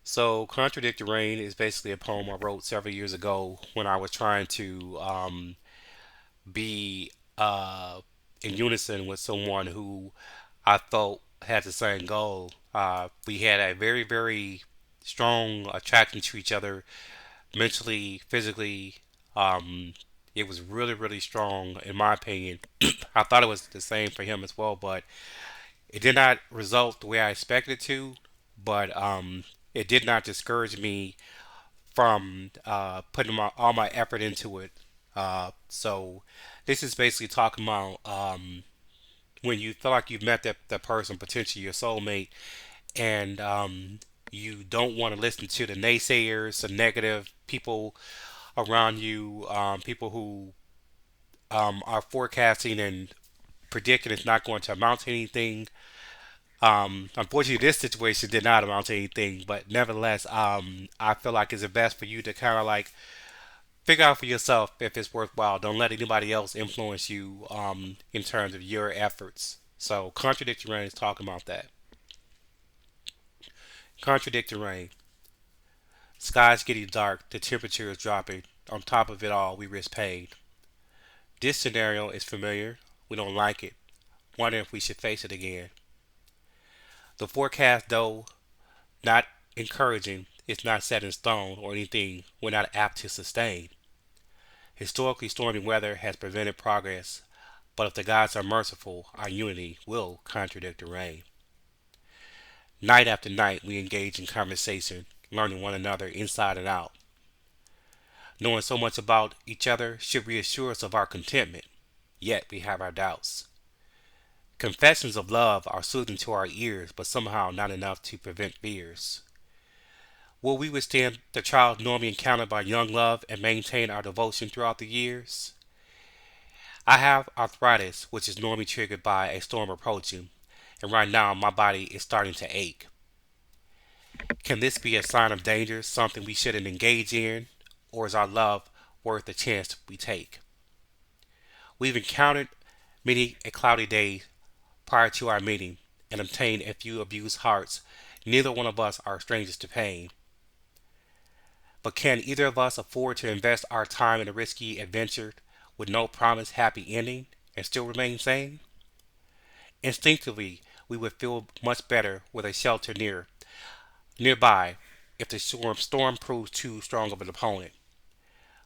So, Contradict The Rain is basically a poem I wrote several years ago when I was trying to be in unison with someone who I felt had the same goal. We had a very, very strong attraction to each other mentally, physically. Um, it was really, really strong, in my opinion. I thought it was the same for him as well, but it did not result the way I expected it to. But it did not discourage me from putting all my effort into it. So this is basically talking about when you feel like you've met that person, potentially your soulmate, and you don't want to listen to the naysayers, the negative people around you, people who are forecasting and predicting it's not going to amount to anything. Unfortunately, this situation did not amount to anything, but nevertheless, I feel like it's best for you to kind of like figure out for yourself if it's worthwhile. Don't let anybody else influence you in terms of your efforts. So, Contradict the Rain is talking about that. Contradict the Rain. Sky's getting dark, the temperature is dropping. On top of it all, we risk pain. This scenario is familiar. We don't like it. Wonder if we should face it again. The forecast, though not encouraging, is not set in stone or anything we're not apt to sustain. Historically, stormy weather has prevented progress, but if the gods are merciful, our unity will contradict the rain. Night after night, we engage in conversation, learning one another inside and out. Knowing so much about each other should reassure us of our contentment, yet we have our doubts. Confessions of love are soothing to our ears, but somehow not enough to prevent fears. Will we withstand the trials normally encountered by young love and maintain our devotion throughout the years? I have arthritis, which is normally triggered by a storm approaching, and right now my body is starting to ache. Can this be a sign of danger, something we shouldn't engage in, or is our love worth the chance we take? We've encountered many a cloudy day prior to our meeting and obtained a few abused hearts. Neither one of us are strangers to pain. But can either of us afford to invest our time in a risky adventure with no promised happy ending and still remain sane? Instinctively, we would feel much better with a shelter nearby if the storm proves too strong of an opponent.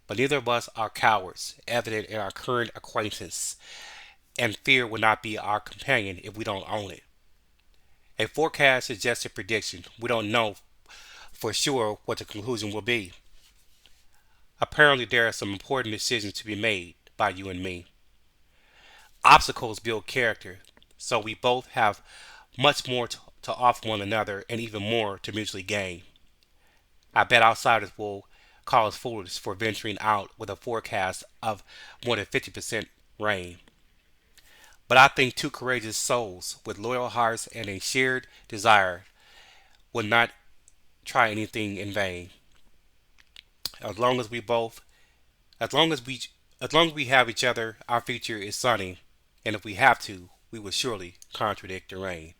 But neither of us are cowards, evident in our current acquaintance, and fear will not be our companion if we don't own it. A forecast is just a prediction. We don't know for sure what the conclusion will be. Apparently, there are some important decisions to be made by you and me. Obstacles build character, so we both have much more to offer one another and even more to mutually gain. I bet outsiders will call us foolish for venturing out with a forecast of more than 50% rain. But I think two courageous souls with loyal hearts and a shared desire will not try anything in vain. As long as we both, as long as we, as long as we have each other, our future is sunny. And if we have to, we will surely contradict the rain.